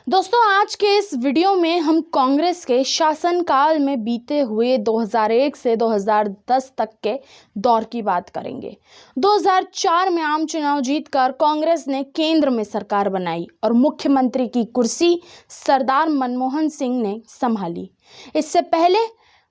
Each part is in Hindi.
दोस्तों, आज के इस वीडियो में हम कांग्रेस के शासनकाल में बीते हुए 2001 से 2010 तक के दौर की बात करेंगे। 2004 में आम चुनाव जीतकर कांग्रेस ने केंद्र में सरकार बनाई और मुख्यमंत्री की कुर्सी सरदार मनमोहन सिंह ने संभाली। इससे पहले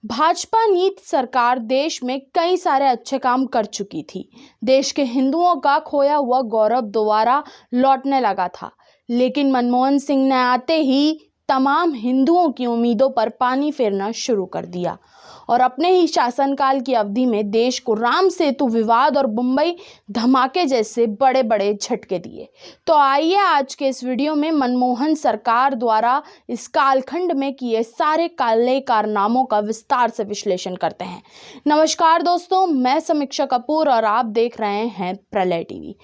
भाजपा नीति सरकार देश में कई सारे अच्छे काम कर चुकी थी। देश के हिंदुओं का खोया हुआ गौरव दोबारा लौटने लगा था, लेकिन मनमोहन सिंह ने आते ही तमाम हिंदुओं की उम्मीदों पर पानी फेरना शुरू कर दिया और अपने ही शासनकाल की अवधि में देश को राम सेतु विवाद और मुंबई धमाके जैसे बड़े बड़े झटके दिए। तो आइए आज के इस वीडियो में मनमोहन सरकार द्वारा इस कालखंड में किए सारे काले कारनामों का विस्तार से विश्लेषण करते हैं। नमस्कार दोस्तों, मैं समीक्षा कपूर और आप देख रहे हैं प्रलय टीवी।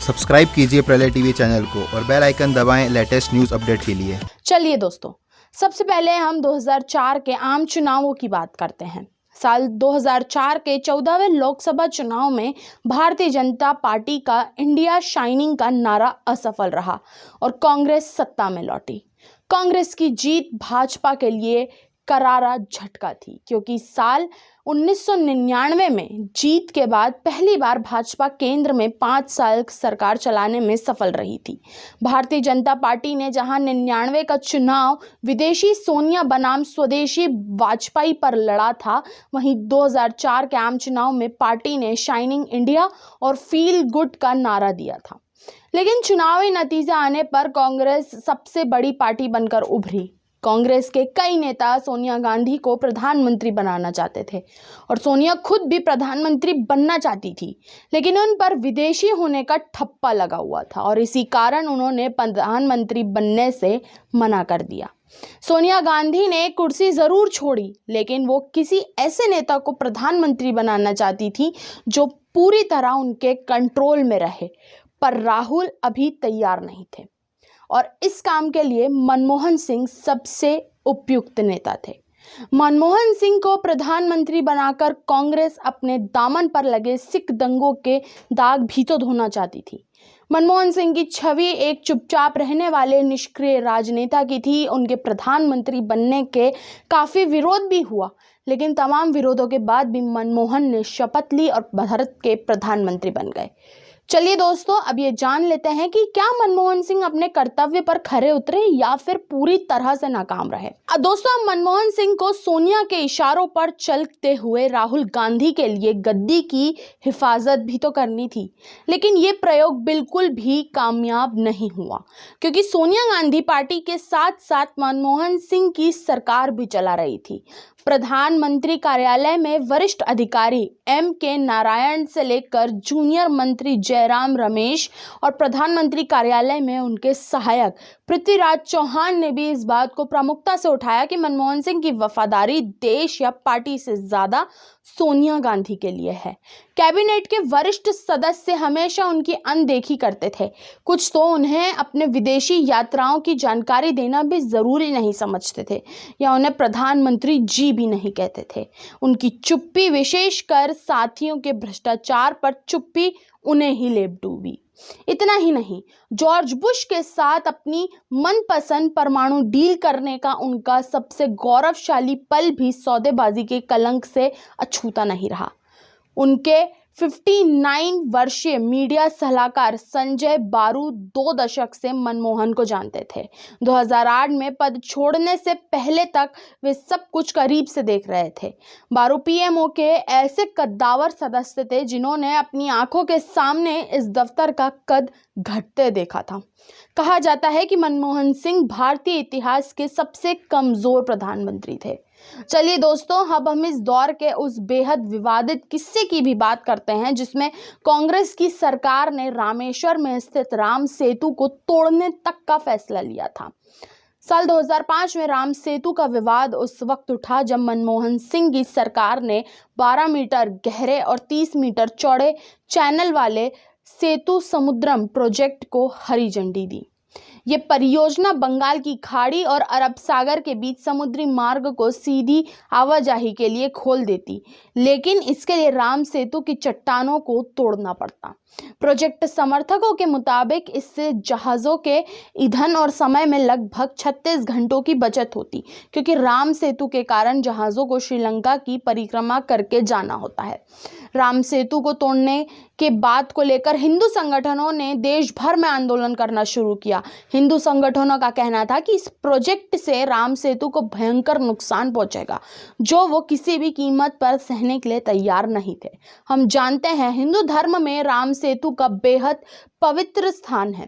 सब्सक्राइब कीजिए प्रलय टीवी चैनल को और बेल आइकन दबाएं लेटेस्ट न्यूज अपडेट के लिए। चलिए दोस्तों, सबसे पहले हम 2004 के आम चुनावों की बात करते हैं। साल 2004 के 14वें लोकसभा चुनाव में भारतीय जनता पार्टी का इंडिया शाइनिंग का नारा असफल रहा और कांग्रेस सत्ता में लौटी। कांग्रेस की जीत भाजपा के लिए करारा झटका थी, क्योंकि साल 1999 में जीत के बाद पहली बार भाजपा केंद्र में 5 साल सरकार चलाने में सफल रही थी। भारतीय जनता पार्टी ने जहां 99 का चुनाव विदेशी सोनिया बनाम स्वदेशी वाजपेयी पर लड़ा था, वहीं 2004 के आम चुनाव में पार्टी ने शाइनिंग इंडिया और फील गुड का नारा दिया था। लेकिन चुनावी नतीजा आने पर कांग्रेस सबसे बड़ी पार्टी बनकर उभरी। कांग्रेस के कई नेता सोनिया गांधी को प्रधानमंत्री बनाना चाहते थे और सोनिया खुद भी प्रधानमंत्री बनना चाहती थी, लेकिन उन पर विदेशी होने का ठप्पा लगा हुआ था और इसी कारण उन्होंने प्रधानमंत्री बनने से मना कर दिया। सोनिया गांधी ने कुर्सी जरूर छोड़ी, लेकिन वो किसी ऐसे नेता को प्रधानमंत्री बनाना चाहती थी जो पूरी तरह उनके कंट्रोल में रहे, पर राहुल अभी तैयार नहीं थे और इस काम के लिए मनमोहन सिंह सबसे उपयुक्त नेता थे। मनमोहन सिंह को प्रधानमंत्री बनाकर कांग्रेस अपने दामन पर लगे सिख दंगों के दाग भी तो धोना चाहती थी। मनमोहन सिंह की छवि एक चुपचाप रहने वाले निष्क्रिय राजनेता की थी। उनके प्रधानमंत्री बनने के काफ़ी विरोध भी हुआ, लेकिन तमाम विरोधों के बाद भी मनमोहन ने शपथ ली और भारत के प्रधानमंत्री बन गए। चलिए दोस्तों, अब ये जान लेते हैं कि क्या मनमोहन सिंह अपने कर्तव्य पर खरे उतरे या फिर पूरी तरह से नाकाम रहे। दोस्तों, मनमोहन सिंह को सोनिया के इशारों पर चलते हुए राहुल गांधी के लिए गद्दी की हिफाजत भी तो करनी थी, लेकिन ये प्रयोग बिल्कुल भी कामयाब नहीं हुआ, क्योंकि सोनिया गांधी पार्टी के साथ साथ मनमोहन सिंह की सरकार भी चला रही थी। प्रधानमंत्री कार्यालय में वरिष्ठ अधिकारी M.K. नारायण से लेकर जूनियर मंत्री जयराम रमेश और प्रधानमंत्री कार्यालय में उनके सहायक पृथ्वीराज चौहान ने भी इस बात को प्रमुखता से उठाया कि मनमोहन सिंह की वफादारी देश या पार्टी से ज्यादा सोनिया गांधी के लिए है। कैबिनेट के वरिष्ठ सदस्य हमेशा उनकी अनदेखी करते थे। कुछ तो उन्हें अपने विदेशी यात्राओं की जानकारी देना भी जरूरी नहीं समझते थे या उन्हें प्रधानमंत्री जी भी नहीं कहते थे। उनकी चुप्पी, विशेषकर साथियों के भ्रष्टाचार पर चुप्पी, उन्हें ही लेप डूबी। इतना ही नहीं, जॉर्ज बुश के साथ अपनी मनपसंद परमाणु डील करने का उनका सबसे गौरवशाली पल भी सौदेबाजी के कलंक से अछूता नहीं रहा। उनके 59 वर्षीय मीडिया सलाहकार संजय बारू 2 दशक से मनमोहन को जानते थे। 2008 में पद छोड़ने से पहले तक वे सब कुछ करीब से देख रहे थे। बारू PMO के ऐसे कद्दावर सदस्य थे जिन्होंने अपनी आंखों के सामने इस दफ्तर का कद घटते देखा था। कहा जाता है कि मनमोहन सिंह भारतीय इतिहास के सबसे कमजोर प्रधानमंत्री थे। चलिए दोस्तों, अब हम इस दौर के उस बेहद विवादित किस्से की भी बात करते हैं जिसमें कांग्रेस की सरकार ने रामेश्वर में स्थित राम सेतु को तोड़ने तक का फैसला लिया था। साल 2005 में राम सेतु का विवाद उस वक्त उठा जब मनमोहन सिंह की सरकार ने 12 मीटर गहरे और 30 मीटर चौड़े चैनल वाले सेतु समुद्रम प्रोजेक्ट को हरी झंडी दी। ये परियोजना बंगाल की खाड़ी और अरब सागर के बीच समुद्री मार्ग को सीधी आवाजाही के लिए खोल देती, लेकिन इसके लिए राम सेतु की चट्टानों को तोड़ना पड़ता। प्रोजेक्ट समर्थकों के मुताबिक इससे जहाज़ों के ईंधन और समय में लगभग 36 घंटों की बचत होती, क्योंकि राम सेतु के कारण जहाज़ों को श्रीलंका की परिक्रमा करके जाना होता है। राम सेतु को तोड़ने के बात को लेकर हिंदू संगठनों ने देश भर में आंदोलन करना शुरू किया। हिंदू संगठनों का कहना था कि इस प्रोजेक्ट से राम सेतु को भयंकर नुकसान पहुंचेगा, जो वो किसी भी कीमत पर सहने के लिए तैयार नहीं थे। हम जानते हैं हिंदू धर्म में राम सेतु का बेहद पवित्र स्थान है,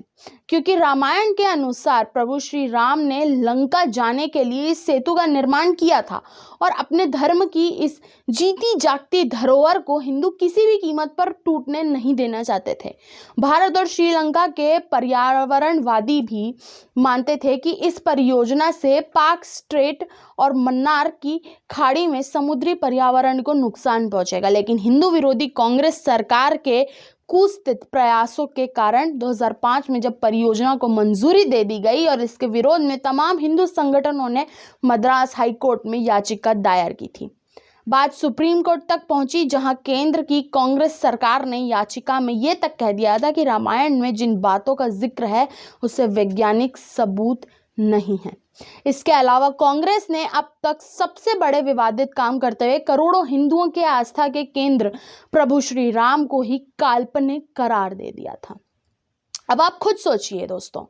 क्योंकि रामायण के अनुसार प्रभु श्री राम ने लंका जाने के लिए इस सेतु का निर्माण किया था और अपने धर्म की इस जीती जागती धरोहर को हिंदू किसी भी कीमत पर टूटने नहीं देना चाहते थे। भारत और श्रीलंका के पर्यावरणवादी भी मानते थे कि इस परियोजना से पाक स्ट्रेट और मन्नार की खाड़ी में समुद्री पर्यावरण को नुकसान पहुंचेगा, लेकिन हिंदू विरोधी कांग्रेस सरकार के कुत्सित प्रयासों के कारण 2005 में जब परियोजना को मंजूरी दे दी गई और इसके विरोध में तमाम हिंदू संगठनों ने मद्रास हाई कोर्ट में याचिका दायर की थी। बात सुप्रीम कोर्ट तक पहुंची, जहां केंद्र की कांग्रेस सरकार ने याचिका में ये तक कह दिया था कि रामायण में जिन बातों का जिक्र है उससे वैज्ञानिक सबूत नहीं है। इसके अलावा कांग्रेस ने अब तक सबसे बड़े विवादित काम करते हुए करोड़ों हिंदुओं के आस्था के केंद्र प्रभु श्री राम को ही काल्पनिक करार दे दिया था। अब आप खुद सोचिए दोस्तों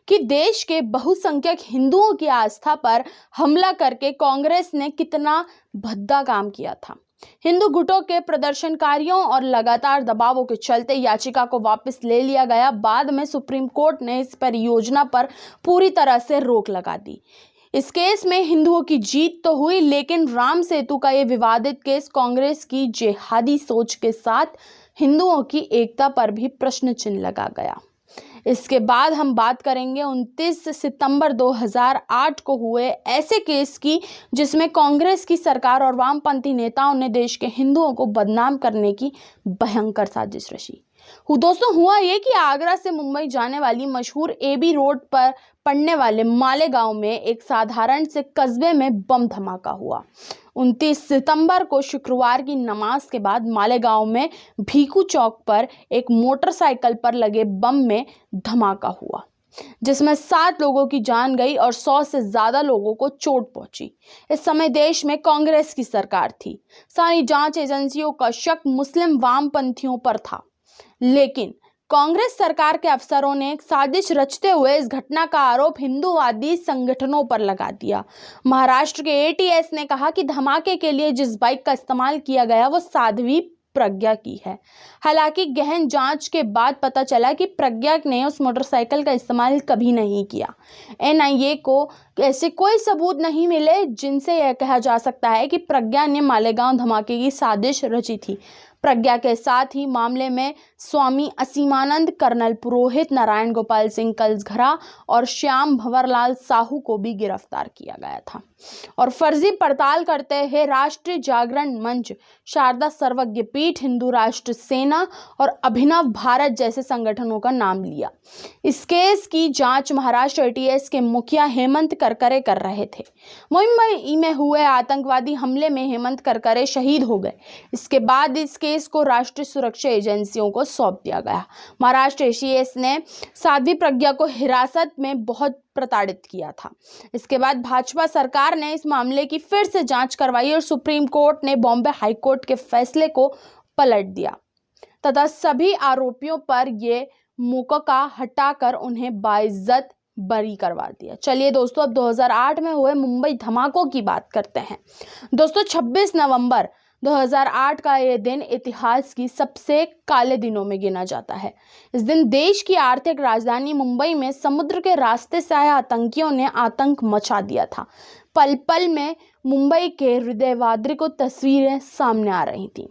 कि देश के बहुसंख्यक हिंदुओं की आस्था पर हमला करके कांग्रेस ने कितना भद्दा काम किया था। हिंदू गुटों के प्रदर्शनकारियों और लगातार दबावों के चलते याचिका को वापस ले लिया गया। बाद में सुप्रीम कोर्ट ने इस परियोजना पर पूरी तरह से रोक लगा दी। इस केस में हिंदुओं की जीत तो हुई, लेकिन राम सेतु का ये विवादित केस कांग्रेस की जिहादी सोच के साथ हिंदुओं की एकता पर भी प्रश्न चिन्ह लगा गया। इसके बाद हम बात करेंगे 29 सितंबर 2008 को हुए ऐसे केस की जिसमें कांग्रेस की सरकार और वामपंथी नेताओं ने देश के हिंदुओं को बदनाम करने की भयंकर साजिश रची। दोस्तों हुआ ये कि आगरा से मुंबई जाने वाली मशहूर एबी रोड पर पड़ने वाले मालेगांव में एक साधारण से कस्बे में बम धमाका हुआ। 29 सितंबर को शुक्रवार की नमाज के बाद मालेगांव में भीखू चौक पर एक मोटरसाइकिल पर लगे बम में धमाका हुआ, जिसमें 7 लोगों की जान गई और 100 से ज्यादा लोगों को चोट पहुंची। इस समय देश में कांग्रेस की सरकार थी। सारी जांच एजेंसियों का शक मुस्लिम वामपंथियों पर था, लेकिन कांग्रेस सरकार के अफसरों ने एक साजिश रचते हुए इस घटना का आरोप हिंदूवादी संगठनों पर लगा दिया। महाराष्ट्र के एटीएस ने कहा कि धमाके के लिए जिस बाइक का इस्तेमाल किया गया वो साध्वी प्रज्ञा की है। हालांकि गहन जांच के बाद पता चला कि प्रज्ञा ने उस मोटरसाइकिल का इस्तेमाल कभी नहीं किया। एनआईए को ऐसे कोई सबूत नहीं मिले जिनसे यह कहा जा सकता है कि प्रज्ञा ने मालेगांव धमाके की साजिश रची थी। प्रज्ञा के साथ ही मामले में स्वामी असीमानंद, कर्नल पुरोहित, नारायण गोपाल सिंह कलसघरा और श्याम भंवरलाल साहू को भी गिरफ्तार किया गया था और फर्जी पड़ताल करते हुए राष्ट्रीय जागरण मंच, शारदा सर्वज्ञ पीठ, हिंदू राष्ट्र सेना और अभिनव भारत जैसे संगठनों का नाम लिया। इस केस की जांच महाराष्ट्र एटीएस के मुखिया हेमंत करकरे कर रहे थे। मुंबई में हुए आतंकवादी हमले में हेमंत करकरे शहीद हो गए। इसके बाद इस केस को राष्ट्रीय सुरक्षा एजेंसियों को सौंप दिया गया। महाराष्ट्र एटीएस ने साध्वी प्रज्ञा को हिरासत में बहुत प्रताड़ित किया था। इसके बाद भाजपा सरकार ने इस मामले की फिर से जांच करवाई और सुप्रीम कोर्ट ने बॉम्बे हाई कोर्ट के फैसले को पलट दिया तथा सभी आरोपियों पर ये मुकद्दमा हटाकर उन्हें बाइज्जत बरी करवा दिया। चलिए दोस्तों अब 2008 में हुए मुंबई धमाकों की बात करते हैं। दोस्तों 26 नवंबर 2008 का यह दिन इतिहास की सबसे काले दिनों में गिना जाता है। इस दिन देश की आर्थिक राजधानी मुंबई में समुद्र के रास्ते से आए आतंकियों ने आतंक मचा दिया था। पल पल में मुंबई के हृदयवाद्रिक तस्वीरें सामने आ रही थीं।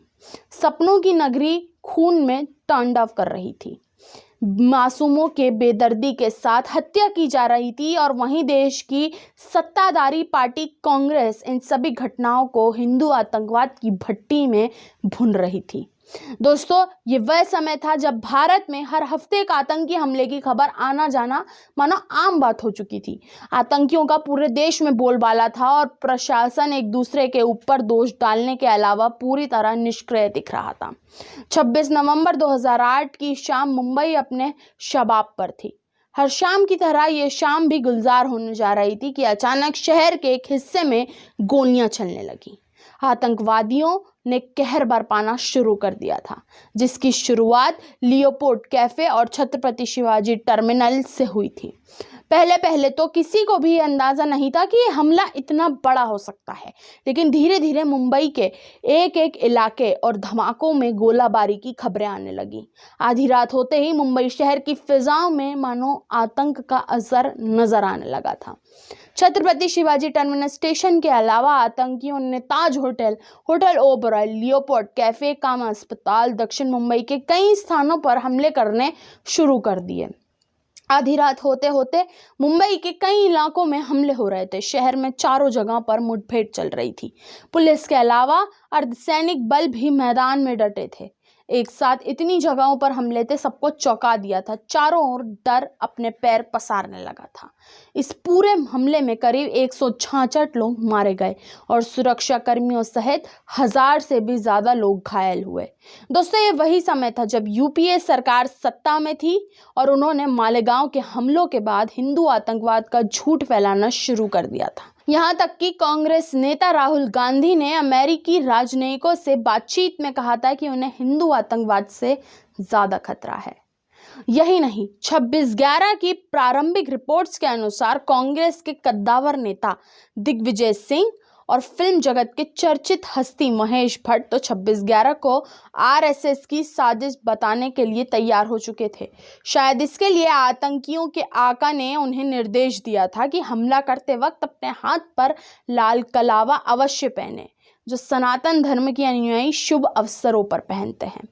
सपनों की नगरी खून में तांडव कर रही थी। मासूमों के बेदर्दी के साथ हत्या की जा रही थी और वहीं देश की सत्ताधारी पार्टी कांग्रेस इन सभी घटनाओं को हिंदू आतंकवाद की भट्टी में भून रही थी। दोस्तों, ये वह समय था जब भारत में हर हफ्ते एक आतंकी हमले की खबर आना जाना मानो आम बात हो चुकी थी। आतंकियों का पूरे देश में बोलबाला था और प्रशासन एक दूसरे के ऊपर दोष डालने के अलावा पूरी तरह निष्क्रिय दिख रहा था। 26 नवंबर 2008 की शाम मुंबई अपने शबाब पर थी। हर शाम की तरह ये शाम भी गुलजार होने जा रही थी कि अचानक शहर के एक हिस्से में गोलियां चलने लगी। आतंकवादियों ने कहर बरपाना शुरू कर दिया था, जिसकी शुरुआत लियोपोल्ड कैफे और छत्रपति शिवाजी टर्मिनल से हुई थी। पहले तो किसी को भी अंदाजा नहीं था कि ये हमला इतना बड़ा हो सकता है, लेकिन धीरे धीरे मुंबई के एक एक इलाके और धमाकों में गोलाबारी की खबरें आने लगी। आधी रात होते ही मुंबई शहर की फिजाओं में मानो आतंक का असर नजर आने लगा था। छत्रपति शिवाजी टर्मिनस स्टेशन के अलावा आतंकियों ने Taj hotel, hotel Oberoi, Leopold cafe, Cama अस्पताल, दक्षिण मुंबई के कई स्थानों पर हमले करने शुरू कर दिए। आधी रात होते होते मुंबई के कई इलाकों में हमले हो रहे थे। शहर में चारों जगह पर मुठभेड़ चल रही थी। पुलिस के अलावा अर्धसैनिक बल भी मैदान में डटे थे। एक साथ इतनी जगहों पर हमले थे, सबको चौंका दिया था। चारों ओर डर अपने पैर पसारने लगा था। इस पूरे हमले में करीब 166 लोग मारे गए और सुरक्षा कर्मियों सहित 1000 से भी ज्यादा लोग घायल हुए। दोस्तों, ये वही समय था जब यूपीए सरकार सत्ता में थी और उन्होंने मालेगांव के हमलों के बाद हिंदू आतंकवाद का झूठ फैलाना शुरू कर दिया था। यहाँ तक कि कांग्रेस नेता राहुल गांधी ने अमेरिकी राजनयिकों से बातचीत में कहा था कि उन्हें हिंदू आतंकवाद से ज्यादा खतरा है। यही नहीं, 26/11 की प्रारंभिक रिपोर्ट्स के अनुसार कांग्रेस के कद्दावर नेता दिग्विजय सिंह और फिल्म जगत के चर्चित हस्ती महेश भट्ट तो 26/11 को आरएसएस की साजिश बताने के लिए तैयार हो चुके थे। शायद इसके लिए आतंकियों के आका ने उन्हें निर्देश दिया था कि हमला करते वक्त अपने हाथ पर लाल कलावा अवश्य पहने, जो सनातन धर्म के अनुयायी शुभ अवसरों पर पहनते हैं।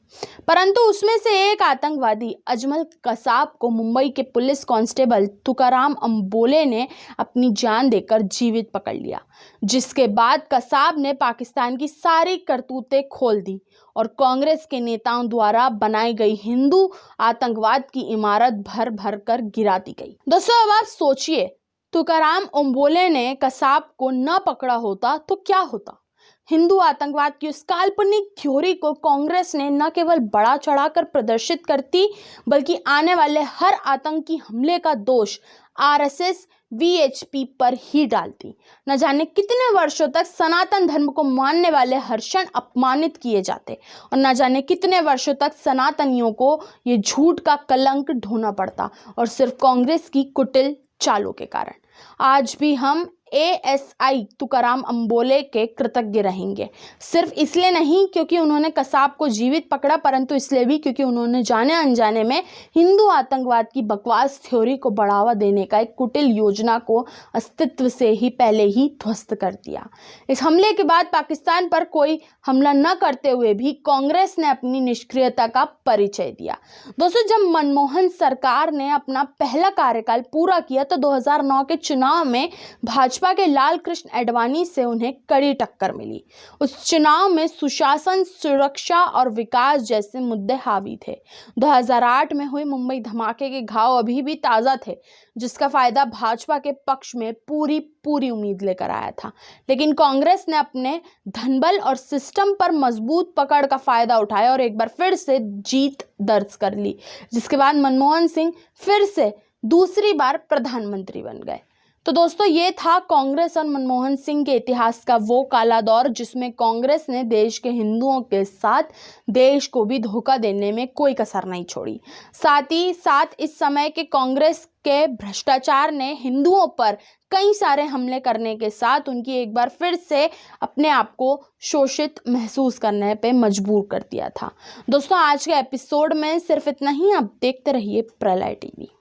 परंतु उसमें से एक आतंकवादी अजमल कसाब को मुंबई के पुलिस कांस्टेबल तुकाराम अंबोले ने अपनी जान देकर जीवित पकड़ लिया, जिसके बाद कसाब ने पाकिस्तान की सारी करतूतें खोल दी और कांग्रेस के नेताओं द्वारा बनाई गई हिंदू आतंकवाद की इमारत भर भर कर गिरा दी गई। दोस्तों, अब आप सोचिए, तुकाराम अंबोले ने कसाब को न पकड़ा होता तो क्या होता। हिंदू आतंकवाद की उस काल्पनिक थ्योरी को कांग्रेस ने न केवल बढ़ा चढ़ाकर प्रदर्शित करती, बल्कि आने वाले हर आतंकी हमले का दोष आरएसएस वीएचपी पर ही डालती। न जाने कितने वर्षों तक सनातन धर्म को मानने वाले हर क्षण अपमानित किए जाते और न जाने कितने वर्षों तक सनातनियों को ये झूठ का कलंक ढोना पड़ता, और सिर्फ कांग्रेस की कुटिल चालों के कारण। आज भी हम एएसआई तुकाराम अंबोले के कृतज्ञ रहेंगे, सिर्फ इसलिए नहीं क्योंकि उन्होंने कसाब को जीवित पकड़ा, परंतु इसलिए भी क्योंकि उन्होंने जाने अनजाने में हिंदू आतंकवाद की बकवास थ्योरी को बढ़ावा देने का एक कुटिल योजना को अस्तित्व से ही पहले ही ध्वस्त कर दिया। इस हमले के बाद पाकिस्तान पर कोई हमला न करते हुए भी कांग्रेस ने अपनी निष्क्रियता का परिचय दिया। दोस्तों, जब मनमोहन सरकार ने अपना पहला कार्यकाल पूरा किया तो 2009 के चुनाव में भाजपा के लाल कृष्ण आडवाणी से उन्हें कड़ी टक्कर मिली। उस चुनाव में सुशासन, सुरक्षा और विकास जैसे मुद्दे हावी थे। 2008 में हुए मुंबई धमाके के घाव अभी भी ताजा थे, जिसका फायदा भाजपा के पक्ष में पूरी उम्मीद लेकर आया था। लेकिन कांग्रेस ने अपने धनबल और सिस्टम पर मजबूत पकड़ का फायदा उठाया और एक बार फिर से जीत दर्ज कर ली, जिसके बाद मनमोहन सिंह फिर से दूसरी बार प्रधानमंत्री बन गए। तो दोस्तों, ये था कांग्रेस और मनमोहन सिंह के इतिहास का वो काला दौर जिसमें कांग्रेस ने देश के हिंदुओं के साथ देश को भी धोखा देने में कोई कसर नहीं छोड़ी। साथ ही साथ इस समय के कांग्रेस के भ्रष्टाचार ने हिंदुओं पर कई सारे हमले करने के साथ उनकी एक बार फिर से अपने आप को शोषित महसूस करने पे मजबूर कर दिया था। दोस्तों, आज के एपिसोड में सिर्फ इतना ही। आप देखते रहिए प्रलय टीवी।